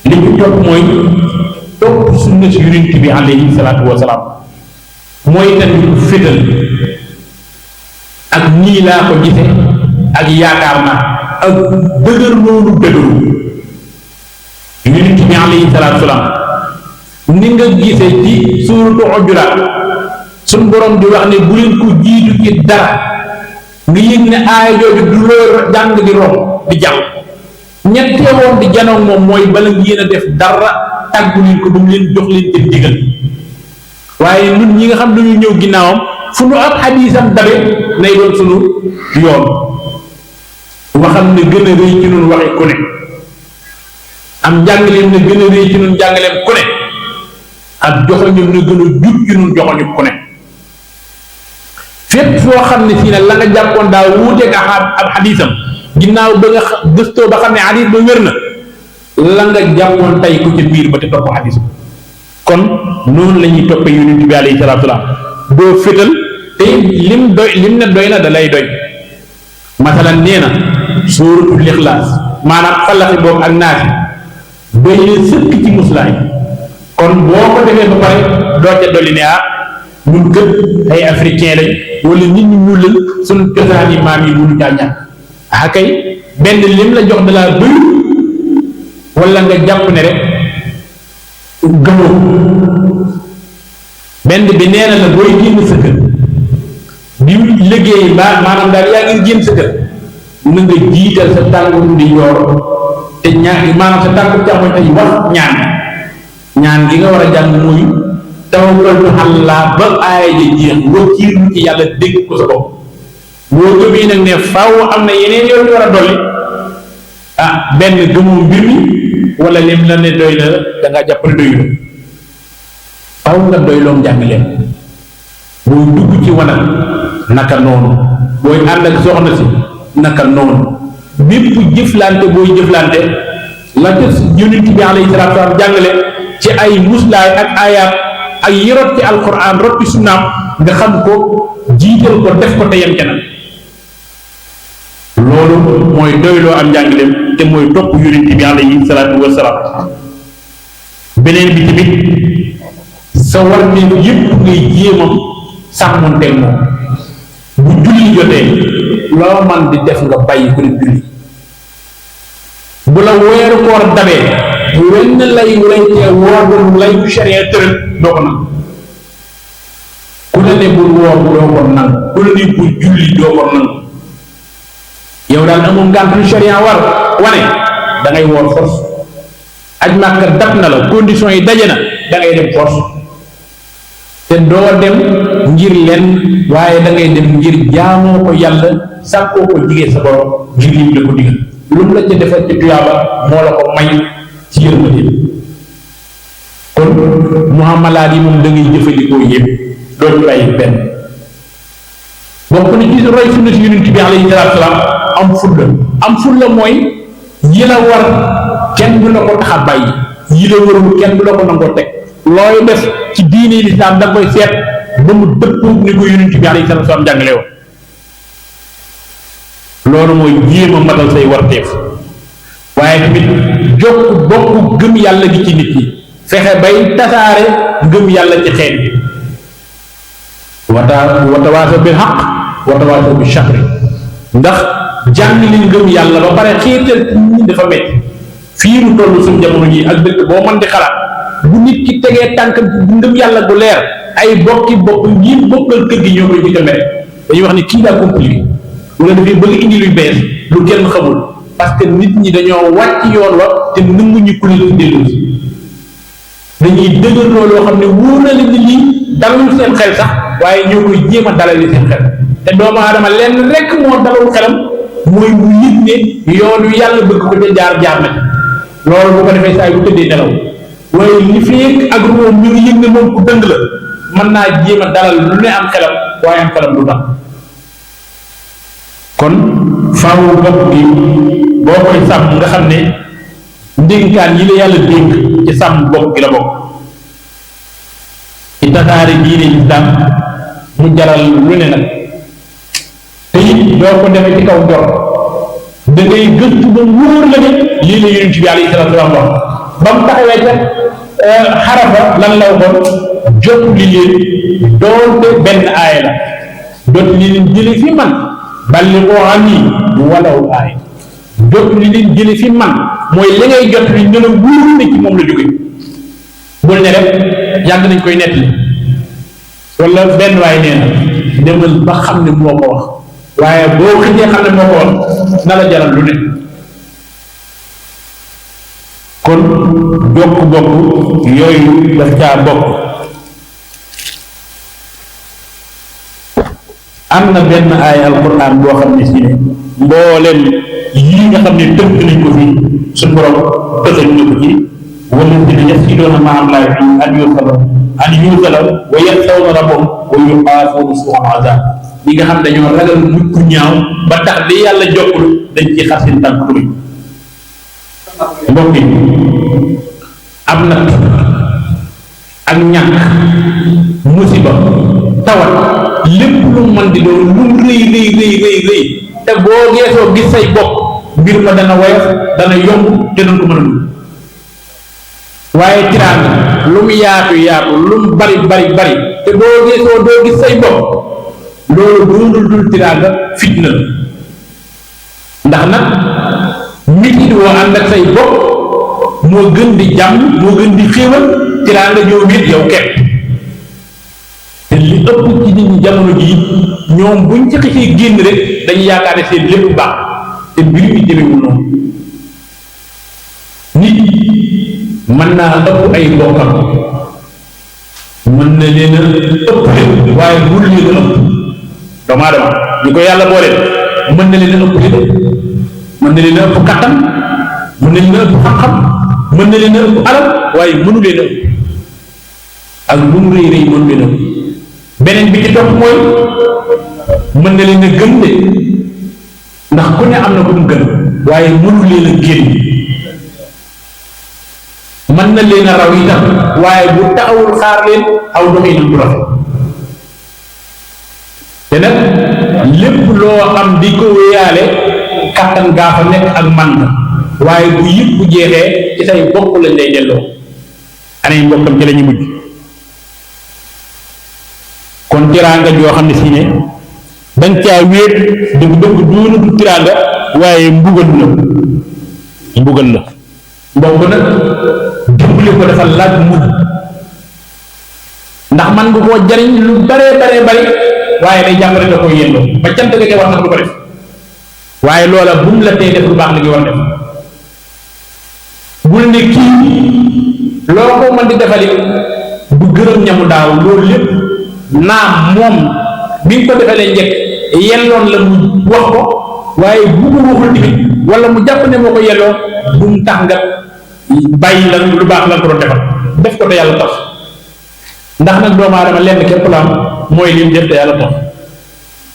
li ñu topp mooy topp sunna si yonent bi alayhi salaatu wa salaam mooy tamit fétal ak nii laa ko gise ak yaakaar naa ak dëgër loolu dëgëru yonent bi alayhi salaatu wa salaam ni nga gise ci suuratu Hujuraat suñ borom di wax ne bu leen ko jiitu ci dara nga yëg ne aaya jooju du loo jàng di rom di jàng ñettee woon di janoog moom mooy bala ngeen a def dara tàggu leen ko ba mu leen jox leen te digal waaye ñun ñi nga xam dañu ñëw ginnaawam fu nu ab xadiisam dabe nay doon sunu yoon waxam ne gën a rëy ci nun waxi ku ne am njàngaleem ne gën a rëy ci nun njàngaleem ku ne ak joxoñum ne gën a jub ci nun joxoñu ku ne fépp foo xam ne fii ne la nga jàppoon daa wuuteeg ab xadiisam ginnaaw ba nga gëstoo ba xam ne xadiis ba wér na la nga jàppoon tey ko ci biir ba te topp xadiis kon noonu la ñuy toppee yonent bi alayhi salaatu salaam doo fétal te lim ne doy na da lay doy masalan nee na suuratul Ixlaas maanaam falaxi boobu ak naasi doy na sëkk ci muslaay. kon boo ko defee ba pare doo ca dolli ne ñun gën ay africain lañ wala nit ñu ñuul lañ suñu cosaan yi maam yi mënu caa ñàkk kay benn lim la jox da laa doy wala nga jàpp ne rek gëmoo benn bi nee na la booy génn sa kër di liggéey maanaam daal yaa ngi génn sa kër na nga jiital sa tànku di joor te ñaan maanaam sa tànku càmmoñ tey wax ñaan gi nga war a jàng muy tawakkaltu àllaa ba aaya ja jeex wakkiilu ci yàlla dégg ko sa bopp boo gëmee nag ne faaw am na yeneen yoon yu war a dolli benn gëmoo mbir mi wala lim la ne doy la da ngaa jàpp ne doyul faaw nga doyloom jàngaleem booy dugg ci wanag naka noonu booy ànd ak soxna si naka noonu bépp jëflante booy jëflante la ca yonent bi alayhi salaatu wa salaam jàngale ci ay muslaay ak ayaat ak yi rot ci alquran rot ci sunnaam nga xam ko jiital ko def ko te yem ca nag loolu mooy doyloo am njàngaleem te mooy topp yonent bi alayhi salaatu wa salaam beneen bi tamit sa war ne yëpp ngay jéemam sàmmonteeg moom bu julli jotee loo man di def nga bàyyi ko di julli bu la weeru koor dabee wenn lay lay tee woor lay bu sharia tëral doo ko nangu ku la ne bul woor doo ko nangu ku la ne bul julli doo ko nangu yow daal amul ngànt lu sharia war wane da ngay woor force aj Màkka dab na la condition yi daje na da ngay dem force te doo dem ngir leen waaye da ngay dem ngir jaamoo ko yàlla sàkkoo ko jigéen sa borom ngir lim la ko digal lu mu la ca defal ci tuyaaba moo la ko may ci yërmande kon muamalaat yi moom da ngay jëfandikoo yëpp doo ci bàyyi benn bokk na ci roy sunna si yonent bi alayhi salaatu salaam am fulla mooy yi la war kenn du la ko tax a bàyyi yi la warul kenn du la ko nangoo teg looy def ci diine lislaam da nga koy seet ba mu dëppoo ni ko yonent bi alayhi salaatu salaam jàngale woon loolu mooy jéem a matal say warteef waaye tamit jokk bokk gëm yàlla gi ci nit ñi fexe bay tasaare gëm yàlla ci xeet bi watawaasaw bil xaq watawaasaw bil sabr ndax jàng li ngëm yàlla ba pare xiital ñi dafa metti fii mu toll suñu jamono ji ak dëkk boo mën di xalaat bu nit ki tegee tànk bu ngëm yàlla gu leer ay bokki bokk ngir bokkal kër gi ñoo koy jëkk a mere dañuy wax ni kii daa compliqué wala dafay bëgg indi luy bees lu kenn xamul parce que nit ñi dañoo wàcc yoon wa te nanguñu ku leen dellu si dañuy dëgër looloo xam ne wóor na leen ni lii dalul seen xel sax waaye ñoo koy jéem a dalali seen xel te doomu aadama lenn rek moo dalul xelam mooy mu yëg ne yoon wi yàlla bëgg ko ca jaar na loolu bu ko defee saa yu bu tëddee nelaw waaye li fi ak moom ñu ngi yëg ne moom ku dëng la mën naa jéem a dalal lu ne am xelam waaye am xelam du tax kon faaw bopp gi boo koy sàmm nga xam ne ndénkaan yi la yàlla dénk ci sàmm bopp gi la bokk ci tasaare diine lislaam mu jaral lu ne nag te it doo ko defee ci kaw jor da ngay gëstu ba wóor la ne lii la yonent bi alayhi salaatu wa salaam wax ba mu taxawee ca xarafa lan la waxoon jot li leen doonte benn aaya la jot li leen jële fi man ballighuu anni walaw aaya jot li leen jële fi man mooy li ngay jot li ne la wóor ne ci moom la jóge bul ne rek yàgg nañ koy nettali wala benn waay nee na demal ba xam ne moo ko wax waaye boo xëjee xam ne moo ko wax na la jaral lu ne kon jokk bokk yooyu daf caa bokk am na benn aay alquran boo xam ne si ne mboolem yii nga xam ne tënk nañ ko fi suñu borom tëxal na ko ci walladina yafsiduuna maa Allaahi an yuusala wa yaxshawna rabbahum wa yuxaafuuna suu'al azaab ñi nga xam dañoo ragal mujj ñaaw ba tax li yàlla jokkul dañ ci xar seen tànk turi mbokk yi am nag ak ñàkk musiba tawat lépp lu mën di doon lu mu rëy te boo geesoo gis say bopp mbir ma dana woyof dana yomb te dana ko mën a dund waaye tiraanga lu mu yaatu yaatu lu mu bari bari bari te doo gis say bopp loolu dul tiraanga fitna la ndax nag nit ñi woo ànd ak say bopp moo gën di jàmm moo gën di xéewal tiraanga ñëw nit yow kepp te li ëpp ci nit ñi jamono jii ñoom buñ ci xëccee génn rek dañuy yaakaar ne seen lépp baax te mbir mi demewul noonu nit mën naa ëpp ay mbokkam mën na leen a ëpp leen waaye bul leen a ëpp doomu aadama ñu ko yàlla boole mën na leen a ëpp leen mën na leen a ëpp kattan mën na leen a ëpp xam-xam mën na leen a ëpp alal waaye mënu leen a ëpp ak lu mu rëy rëy mënu leen a ëpp beneen bi ci topp mooy mën na leen a gën de ndax ku ne am na ku mu gën waaye mënu leen a génn mën na leen a raw itam waaye bu taxawul xaar leen aw doxinam du rafet te nag lépp loo am di ko wéyaale kattan gaa fa nekk ak man na waaye bu yëpp bu jeexee ci say bokk lañ lay delloo anay mbokkam ci la ñu mujj kon tiraanga joo xam ne si ne dañ caa wéet dëgg duuna du tiraanga waaye mbugal la mbokk nag dimbali ko dafa laaj mujj ndax man nga koo jariñ lu baree bari waaye day jàpp rek da koy yendoo ba cant nga koy wax sax du ko def waaye loola bu mu la tee def lu baax li nga war def bul ne kii loo ko mën di defali bu gërëm ñamu daaw loolu lépp naam moom bi nga ko defalee njëkk yelloon la mu wax ko waaye bu ko waxul tamit wala mu jàpp ne moo ko yelloo bu mu tax nga bàyyi la lu baax la ko doon defal def ko te yàlla tax ndax nag doomu aadama lenn képp la am mooy lim def te yàlla tax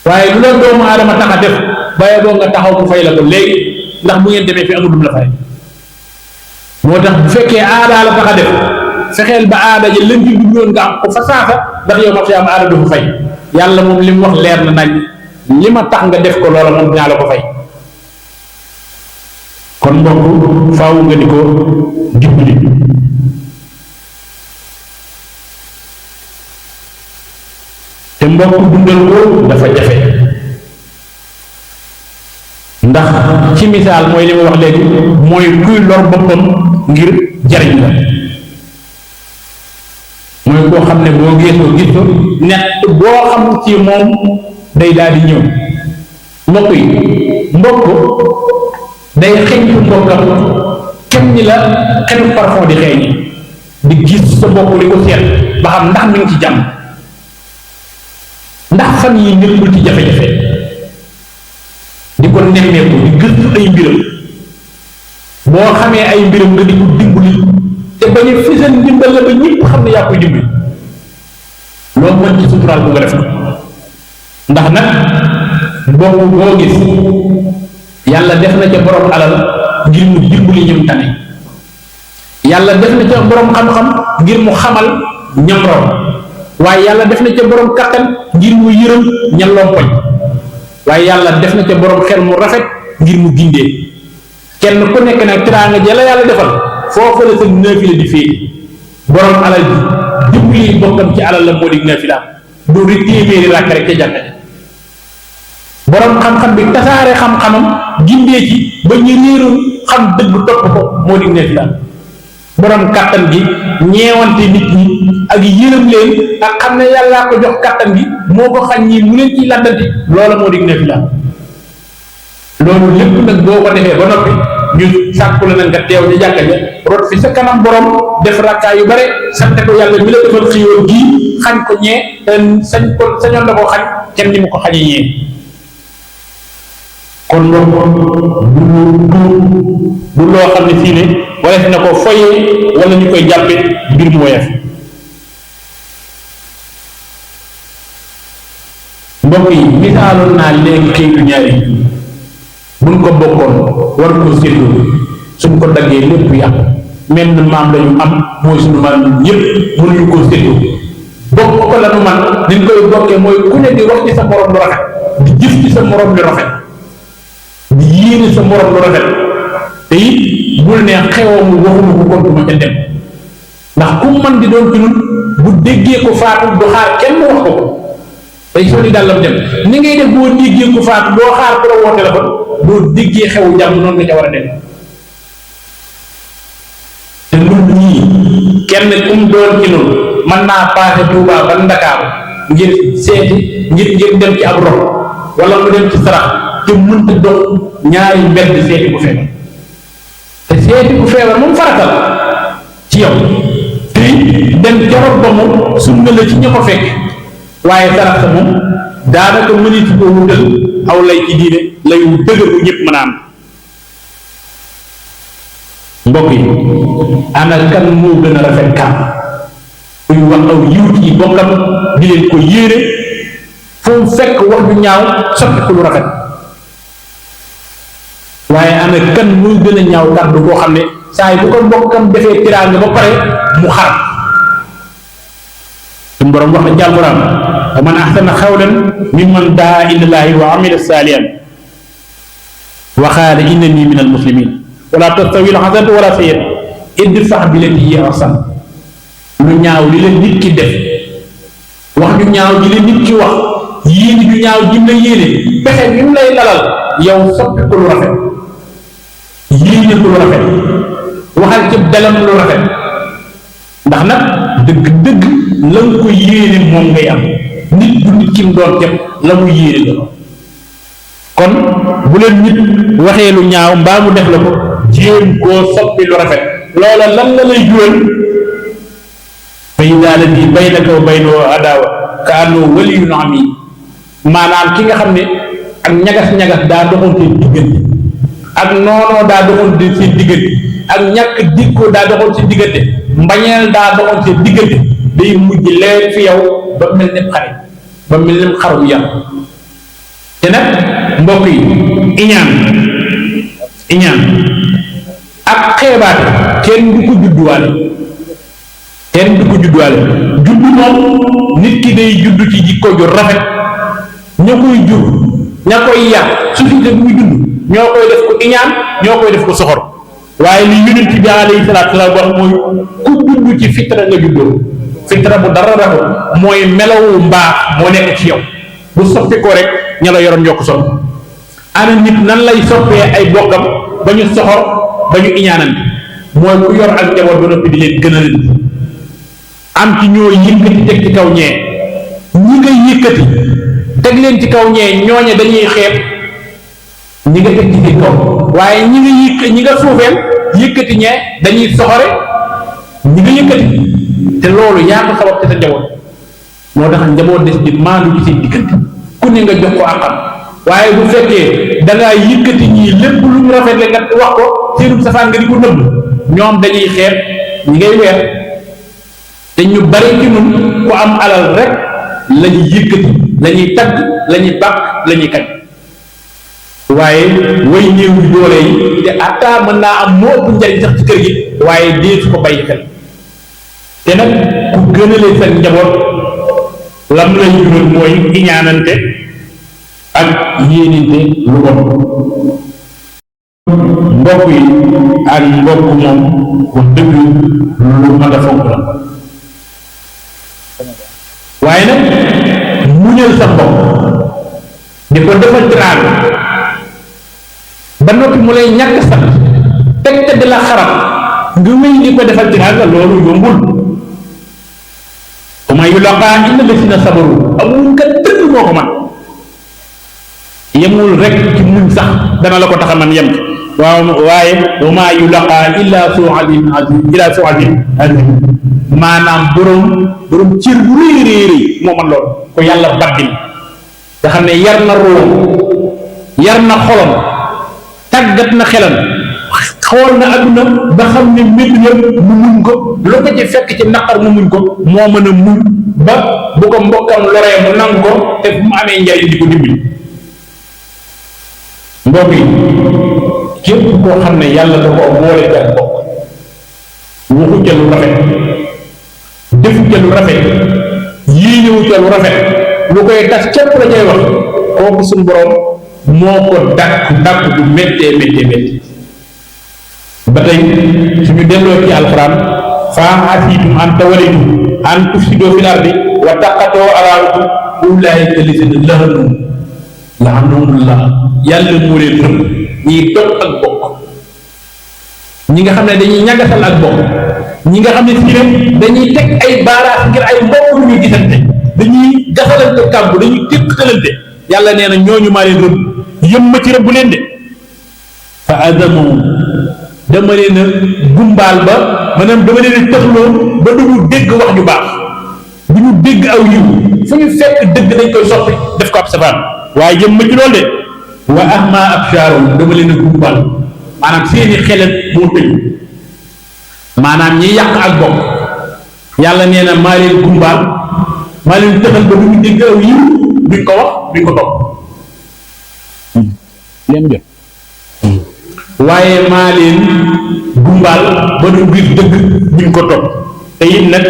waaye lu la doomu aadama tax a def bàyyi boo nga taxaw mu fay la ko léegi ndax bu ngeen demee fi amul dum la fay moo tax bu fekkee aadaa la tax a def fexeel ba aada ja lënti duggoon nga am ko fa saasa ndax yow ma fi am aada du fa fay yàlla moom li mu wax leer na nañ li ma tax nga def ko loola moom dinaa la ko fay kon mbokk faaw nga di ko dimbali te mbokk dundal ko dafa jafe ndax ci misaal mooy li ma wax léegi mooy kuy lor boppam ngir jariñ la mooy koo xam ne boo gis ko net boo xam ci moom day daal di ñëw mbokk day xeeñtu mbokkam kenn ni la xenu parfum di xeeñ di gis sa bopp di ko seet ba xam ndax mi ngi ci jàmm ndax fan yi nekkul ci jafe-jafe di ko nemmeeku di gëstu ay mbiram boo xamee ay mbiram nga di ko dimbali te bañ a fisal ndimbal la ba ñëpp xam ne yaa koy dimbali loolu mën ci suturaal bu nga def ko ndax nag boobu boo gis yàlla def na ca borom alal ngir mu dimbali ñum tane yàlla def na ca borom xam-xam ngir mu xamal ñam raw waaye yàlla def na ca borom kattan ngir mu yërëm ña lompoñ waaye yàlla def na ca borom xel mu rafet ngir mu gindee kenn ku nekk nag tiraanga ja la yàlla defal foofu la sa naafila di féete borom alal ji dimbali bokkam ci alal la moo di naafila doo di téeméeri ràkk rek ca jàkka ja borom xam-xam bi tasaare xam-xamam gindee ci ba ñu réeroon xam dëgg topp ko moo di naafila borom kàttan gi ñeewante nit ñi ak yërëm leen ak xam ne yàllaa ko jox kàttan gi moo ko xañ ñi mu leen ciy landanti loola moo di naafila loolu lépp nag boo ko defee ba noppi ñu sàkku la nag nga teew ci jàkka ja rot fi sa kanam borom def rakkaa yu bare sante ko yàlla mi la defal xiiwal gii xañ ko ñee sañoon la ko xañ kenn ni mu ko xañee ñee kon du loo xam ne fii ne wala fi na ko foyee wala ñu koy jàppe mbir mu woyof mbokk yi misaaloon naa léegi këyitu ñaari buñ ko bokkoon war ko séddoo suñ ko daggee lépp yàqu menn maam lañu am mooy suñu maam ñëpp mënuñu koo séddoo bokk ko la nu man niñ koy bokkee mooy ku ne di wax ci sa morom lu rafet di jëf ci sa morom lu rafet di yéene sa morom lu rafet te it bul ne xewoo mu waxuma ko kon duma ca dem ndax ku man di doon ci ñun bu déggee ko faatu du xaar kenn wax ko day soli dàllam dem ni ngay def boo déggee ko faatu doo xaar ku la woo téléphone boo déggee xewu jàmm noonu nga ca war a dem te ñun ñii kenn kum doon ci ñun mën naa paase Tuubaa ba Ndakaaru ngir seeti ngir dem ci ab rob wala mu dem ci sarax te mënta dox ñaari mbedd seeti ku feebar te seeti ku feebar moom faratal ci yow te dem ca rob ba moom sunna la ci ña ko fekk waaye sarax sa moom daanaka mëniti ko wutal aw lay ci diine lay wu dëgër bu ñëpp mën a am mbokk yi ana kan moo gën a rafet kan kuy wax aw yiw ci bokkam di leen ko yéene fu mu fekk wax du ñaaw soppi ko lu rafet waaye ana kan muy gën a ñaaw kàddu boo xam ne saa yi bu ko mbokkam defee tiraanga ba pare mu xar suñu borom wax na jàmburaam wa man ahsana xawlan mimman daa ilallaahi wa amila saalihan wa qaala innanii minal muslimiin wala tastawi al-hasanatu wala sayyi'atu idfa' billatii hiya ahsan lu ñaaw li la nit ki def wax ju ñaaw ji la nit ki wax yéene ju ñaaw ji la yéene pexe bi mu lay lalal yow soppi ko lu rafet yéene ko lu rafet waxal ci dalam lu rafet ndax nag dëgg-dëgg la nga ko yéene moom ngay am nit bu nit ki mu doon jëm la mu yéene la kon bu leen nit waxee lu ñaaw mbaa mu def la ko jéem koo soppi lu rafet loola lan la lay jural fa idaa ladii baynaka wa baynahu adaawa ka annahu waliyyun hamiim maanaam ki nga xam ne ak ñagas-ñagas daa doxoon seen diggante ak noonoo daa doxoon seen diggante ak ñàkk dikkoo daa doxoon seen diggante mbañeel daa doxoon seen diggante day mujj leer fi yow ba mel ne xare ba mel ne xarum yar te nag mbokk yi iñaan ak xeebaate kenn du ko judduwaale juddu moom nit ki day juddu ci jikko ju rafet ña koy jur ña koy yar société bi muy dund ñoo koy def ko iñaan ñoo koy def ko soxor waaye li yonent bi alayhi salaatu wa salaam wax mooy ku judd ci fitra nga juddoo fitra bu dara rafet mooy melawu mbaax moo nekk ci yow bu soppi ko rek ña la yoroon yokk soppi ana nit nan lay soppee ay bokkam ba ñu soxor ba ñu iñaanante mooy ku yor ak njaboot ba noppi di leen gën a leen am ci ñoo yëkkati teg ci kaw ñee ñi nga yëkkati teg leen ci kaw ñee ñooñe dañuy xeeb ñi nga teg ci seen kaw waaye ñi nga suufeel yëkkati ñee dañuy soxore ñi nga yëkkati te loolu yaa ko sabab te sa njaboot moo tax njaboot des di maandu ci seen diggante ku ne nga jox ko àqam waaye bu fekkee dangaa yëkkati ñii lépp lu ñu rafet le nga wax ko seenum safaan nga di ko nëbb ñoom dañuy xeeb ñi ngay weer te ñu bari ci ñun ku am alal rek la ñuy yëkkati la ñuy tagg la ñuy bàq la ñuy kañ waaye way néew yu doole yi te atta mën naa am moo ëpp njariñ sax ci kër gi waaye dee su ko bàyyi xel te nag ku gënalee seen njaboot lam lay jural mooy iñaanante ak yéeninte lu bon mbokk yi ak mbokk moom wax dëgg lu mat a fonk la waaye nag muñal sa mbokk di ko defal teraanga ba noppi mu lay ñàkk sax teg te di la xarab nga wéy di ko defal teraanga loolu yombul wa maa yulaqaa illa llaziina sabaru amul ka dëgg moo ko man yemul rek ci muñ sax dana la ko tax a man yem waaye wa maa yulaqaa illa zu azim maanaam borom cër bu réy moo man loolu ko yàlla baddil nga xam ne yar na ruum yar na xolam tàggat na xelam xool na adduna ba xam ne métti na mu muñ ko lu ko ci fekk ci naqar mu muñ ko moo mën a muñ ba bu ko mbokkam loree mu nangu ko te bu mu amee njariñ di ko dimbali mbokk yi képp koo xam ne yàlla da koo boole ak bokk waxu ca lu rafet defu ca lu rafet yéenewu ca lu rafet lu koy tas képp la cay wax kooku suñu borom moo ko dàkk bu méttee ba tey suñu delloo ci alxuraan faa asiitum an tawallaytum an tufsidoo fil ardi wa taqatta'uu arhaamakum ulaa'ika allaziina lahanahumullah yàlla moo leen rëbb ñiy dog ak bokk ñi nga xam ne dañuy ñagasal ak bokk ñi nga xam ne fii rek dañuy teg ay baaraas ngir ay mbokk lu ñuy gisante dañuy gasalante kàmb dañuy téqtalante yàlla nee na ñooñu maa leen rëbb yëm ma ci rëbb leen de fa adamoo dama leen a gumbaal ba maanaam dama leen a tëxloo ba duñu dégg wax ju baax du ñu dégg aw yiw fu ñu fekk dëgg dañ koy soppi def ko ab safaan waaye yëm ma ci loolu de wa ahma abshaarum dama leen a gumbaal maanaam seeni xelet moo tëj maanaam ñi yàq ak bokk yàlla nee na maa leen gumbaal maa leen tëxal ba duñu dégg aw yiw duñ ko wax duñ ko topp leen jot waaye maa leen gumbaal ba du gis dëgg duñ ko topp te it nag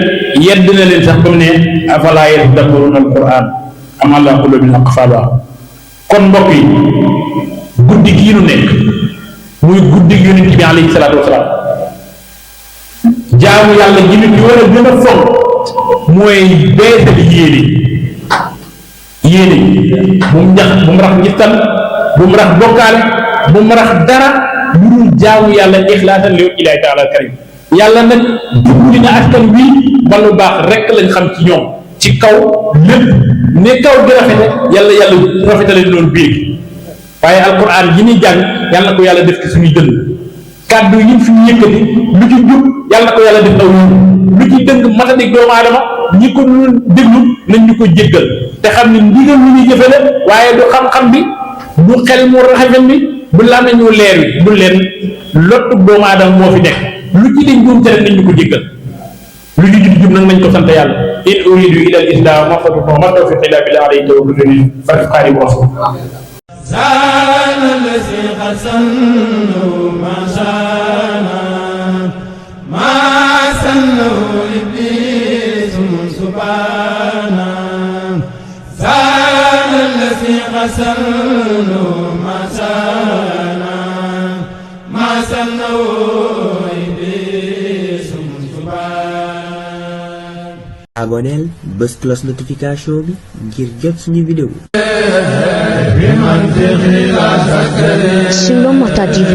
yedd na leen sax ba mu ne afalaa yatadabbaruuna al-qur'aan am alaa quluubin aqfaaluhaa kon mbokk yi guddi gii nu nekk muy guddi gi yonent bi alayhi salaatu wasalaam jaamu yàlla ji nit ñi war a gën a fonk mooy beesal yéene bu mu rax njistal bu mu rax bokkaale bu mu rax dara lu dul jaamu yàlla ixlaasan li ilaahi taala karim yàlla nag jubli na askan wi ba lu baax rek lañ xam ci ñoom ci kaw lépp ne kaw di rafete yàlla rafetale loolu biir waaye alquran yi ñuy jàng yàlla na ko yàlla def ci suñuy dënn kàddu yi fi ñu yëkkati lu ci jub yàlla na ko yàlla def aw lu ci dëng matadik doomu aadama ñi ko déglu nañ ñu ko jéggal te xam ne ndigal lu ñuy jëfe la waaye du xam-xam bi du xel mu rafet bi bu làmmiñu leer wi du leen lottu doomu aadama moo fi nekk lu ci dañ juum te rek nañ ñu ko jéggal lu ci jub nag nañ ko sant yàlla in uridu ila al islam ma tawfiqi illa billah alayhi tawakkaltu fa xaadimu rasul زان الذي خسنه ما شانا ما سنه إبليس سبحانا زان الذي خسنه ما شانا ما سنه إبليس سبحانا aboneel bës cloche notification bi ngir jot suñu vidéo Sur le Mota TV.